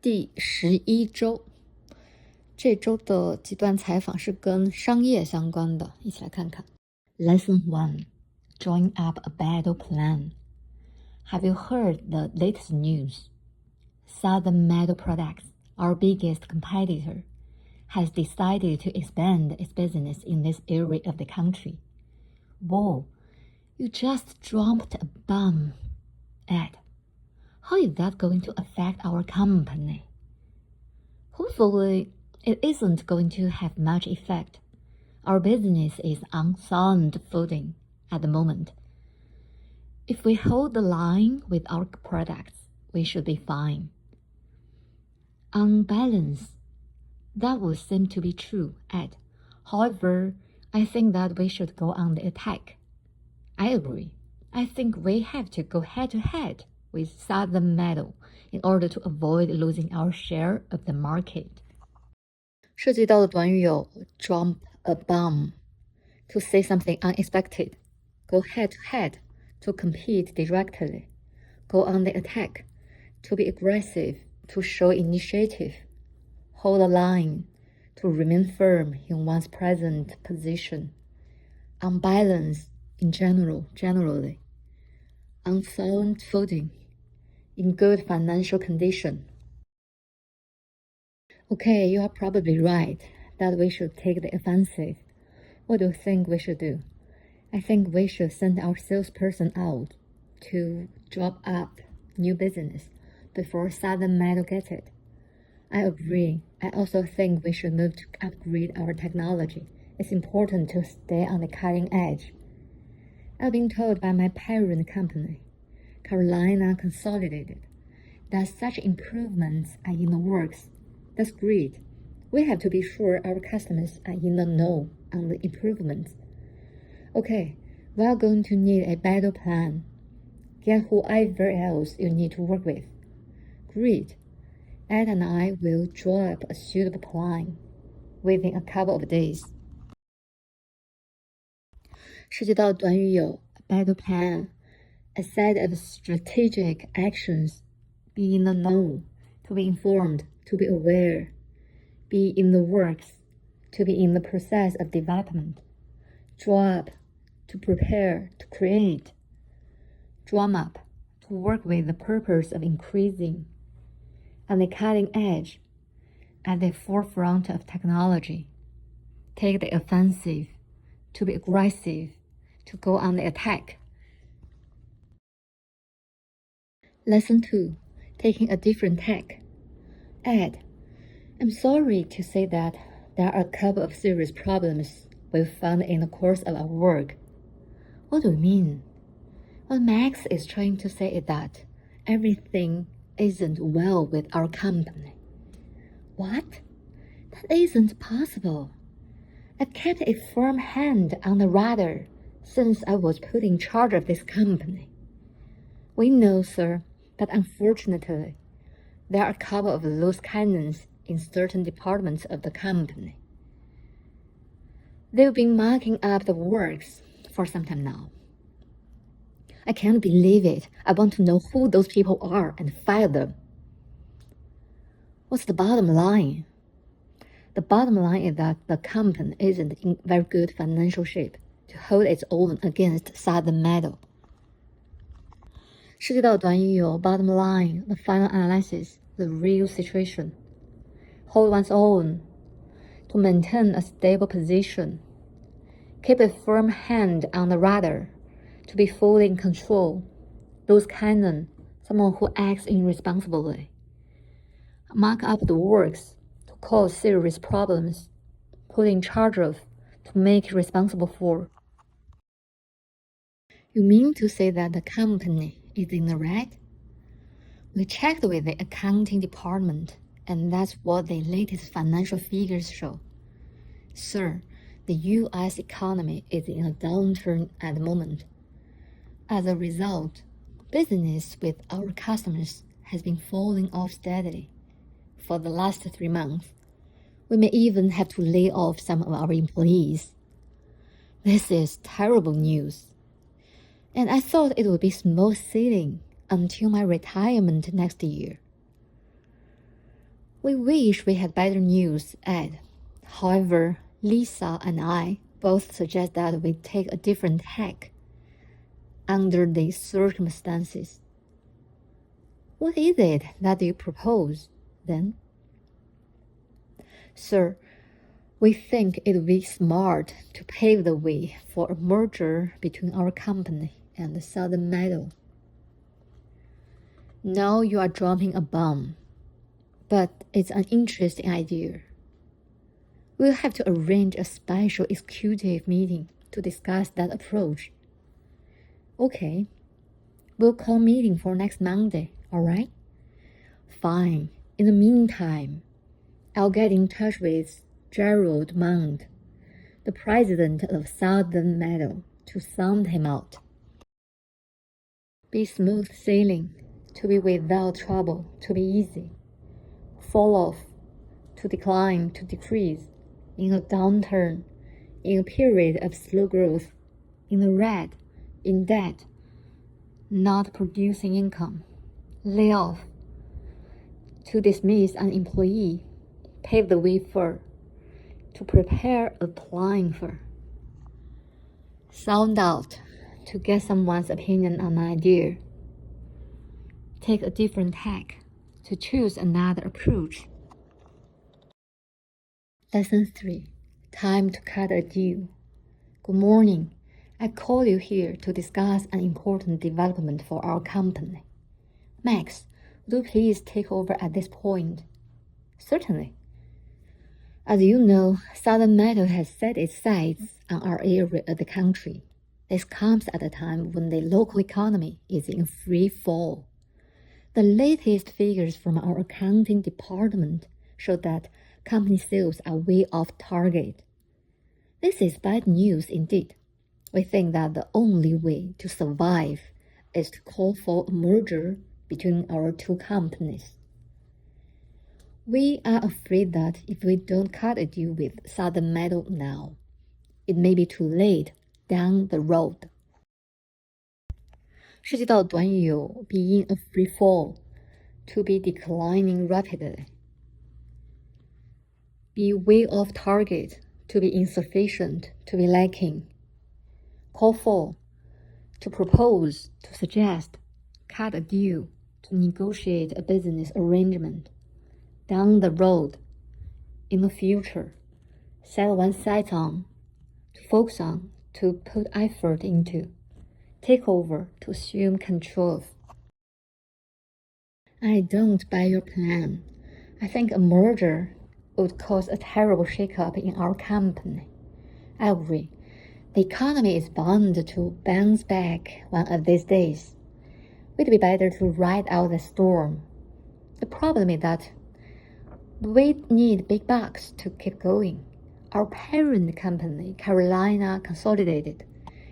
第11周，这周的几段采访是跟商业相关的，一起来看看。Lesson 1: Drawing up a battle plan. Have you heard the latest news? Southern Metal Products, our biggest competitor, has decided to expand its business in this area of the country. Whoa, you just dropped a bomb, Ed. How is that going to affect our company? Hopefully, it isn't going to have much effect. Our business is on sound footing at the moment. If we hold the line with our products, we should be fine. On balance, that would seem to be true, Ed. However, I think that we should go on the attack. I agree. I think we have to go head-to-head with Southern Metal in order to avoid losing our share of the market. 涉及到的短语有 drop a bomb, to say something unexpected, go head-to-head, to compete directly, go on the attack, to be aggressive, to show initiative, hold the line, to remain firm in one's present position, on balance, in generally, on sound footing, in good financial condition. Okay, you are probably right that we should take the offensive. What do you think we should do? I think we should send our salesperson out to drop up new business before Southern Metal gets it. I agree. I also think we should move to upgrade our technology. It's important to stay on the cutting edge. I've been told by my parent company, Carolina Consolidated, that such improvements are in the works. That's great. We have to be sure our customers are in the know on the improvements. Okay, we are going to need a battle plan. Get whoever else you need to work with. Great. Ed and I will draw up a suitable plan within a couple of days. 涉及到短语有 battle plan, a set of strategic actions, be in the know, to be informed, to be aware, be in the works, to be in the process of development, draw up, to prepare, to create, drum up, to work with the purpose of increasing, on the cutting edge, at the forefront of technology, take the offensive, to be aggressive, to go on the attack. Lesson 2: Taking a different tack. Ed, I'm sorry to say that there are a couple of serious problems we've found in the course of our work. What do you mean? What Max is trying to say is that everything isn't well with our company. What? That isn't possible. I've kept a firm hand on the rudder since I was put in charge of this company. We know, sir, but unfortunately, there are a couple of loose cannons in certain departments of the company. They've been mucking up the works for some time now. I can't believe it. I want to know who those people are and fire them. What's the bottom line? The bottom line is that the company isn't in very good financial shape to hold its own against Southern Metal. 涉及到短语有 bottom line, the final analysis, the real situation, hold one's own, to maintain a stable position, keep a firm hand on the rudder, to be fully in control, lose cannon, someone who acts irresponsibly, muck up the works, to cause serious problems, put in charge of, to make responsible for. You mean to say that the company is in the red? We checked with the accounting department, and that's what the latest financial figures show. Sir, the U.S. economy is in a downturn at the moment. As a result, business with our customers has been falling off steadily for the last 3 months. We may even have to lay off some of our employees. This is terrible news. And I thought it would be smooth sailing until my retirement next year. We wish we had better news, Ed. However, Lisa and I both suggest that we take a different tack under these circumstances. What is it that you propose, then? Sir, we think it would be smart to pave the way for a merger between our company and the Southern Meadow. Now you are dropping a bomb, but it's an interesting idea. We'll have to arrange a special executive meeting to discuss that approach. Okay, we'll call a meeting for next Monday, all right? Fine. In the meantime, I'll get in touch with Gerald Mount, the president of Southern Meadow, to sound him out. Be smooth sailing, to be without trouble, to be easy. Fall off, to decline, to decrease. In a downturn, in a period of slow growth, in the red, in debt, not producing income. Lay off, to dismiss an employee, pave the way for, to prepare applying for. Sound out, to get someone's opinion on an idea. Take a different tack, to choose another approach. Lesson 3. Time to cut a deal. Good morning. I call you here to discuss an important development for our company. Max, would you please take over at this point? Certainly. As you know, Southern Meadow has set its sights on our area of the country. This comes at a time when the local economy is in free fall. The latest figures from our accounting department show that company sales are way off target. This is bad news indeed. We think that the only way to survive is to call for a merger between our two companies. We are afraid that if we don't cut a deal with Southern Meadow now, it may be too late down the road. 涉及到的短语有 be in a free fall, to be declining rapidly, be way off target, to be insufficient, to be lacking, call for, to propose, to suggest, cut a deal, to negotiate a business arrangement, down the road, in the future, set one's sights on, to focus on, to put effort into, take over, to assume control of. I don't buy your plan. I think a merger would cause a terrible shakeup in our company. I agree. The economy is bound to bounce back one of these days. It'd be better to ride out the storm. The problem is that we need big bucks to keep going. Our parent company, Carolina Consolidated,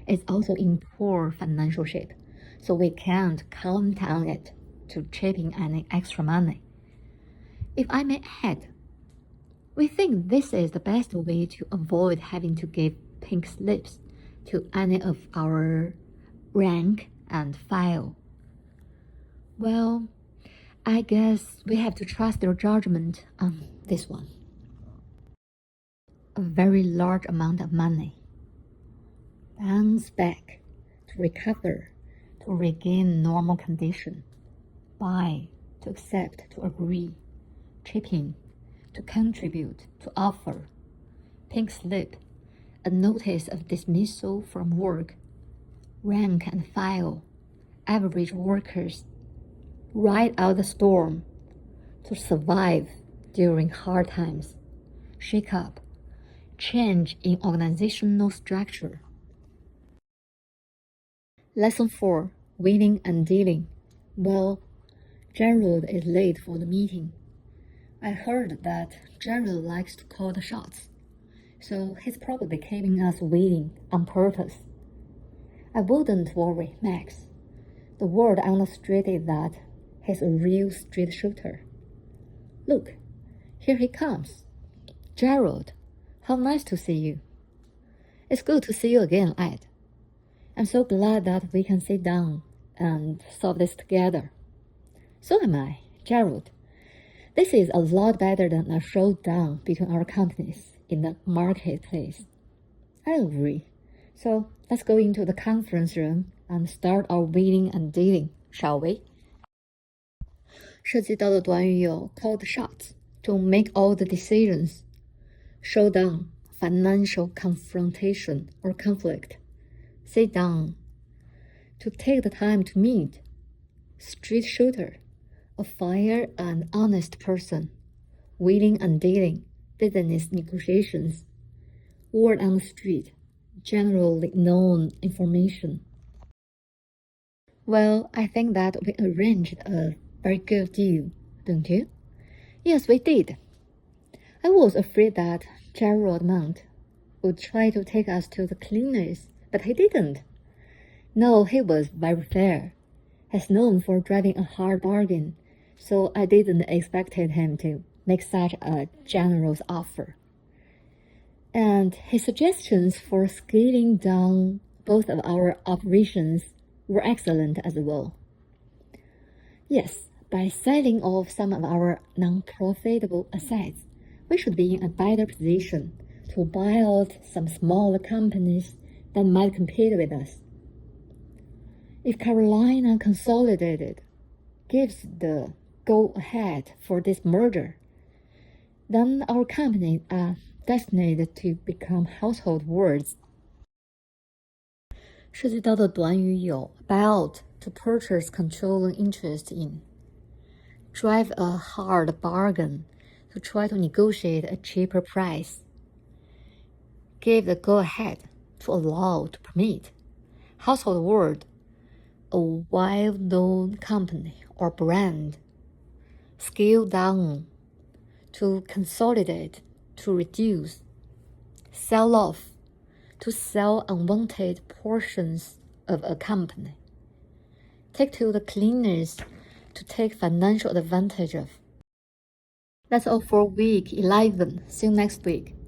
is also in poor financial shape, so we can't count on it to chip in any extra money. If I may add, we think this is the best way to avoid having to give pink slips to any of our rank and file. Well, I guess we have to trust your judgment on this one. A very large amount of money. Bounce back, to recover, to regain normal condition. Buy, to accept, to agree. Chip in, to contribute, to offer. Pink slip, a notice of dismissal from work. Rank and file, average workers. Ride out the storm, to survive during hard times. Shake up, change in organizational structure. Lesson 4. Wheeling and dealing. Well, Gerald is late for the meeting. I heard that Gerald likes to call the shots, so he's probably keeping us waiting on purpose. I wouldn't worry, Max. The word on the street is that he's a real straight shooter. Look, here he comes. Gerald, how nice to see you. It's good to see you again, Ed. I'm so glad that we can sit down and solve this together. So am I, Gerald. This is a lot better than a showdown between our companies in the marketplace. I agree. So let's go into the conference room and start our wheeling and dealing, shall we? 涉及到的短语有 call the shots, to make all the decisions, showdown, financial confrontation or conflict, sit down, to take the time to meet, street shooter, a fair and honest person, wheeling and dealing, business negotiations, word on the street, generally known information. Well, I think that we arranged a very good deal, don't you? Yes, we did. I was afraid that Gerald Mount would try to take us to the cleaners, but he didn't. No, he was very fair. He's known for driving a hard bargain, so I didn't expect him to make such a generous offer. And his suggestions for scaling down both of our operations were excellent as well. Yes, by selling off some of our non-profitable assets, we should be in a better position to buy out some smaller companies that might compete with us. If Carolina Consolidated gives the go-ahead for this merger, then our companies are destined to become household words. 涉及到的短语有 buy out, to purchase controlling interest in, drive a hard bargain, to try to negotiate a cheaper price, give the go-ahead, to allow, to permit, household word, a well-known company or brand, scale down, to consolidate, to reduce, sell off, to sell unwanted portions of a company, take to the cleaners, to take financial advantage of. That's all for week 11. See you next week.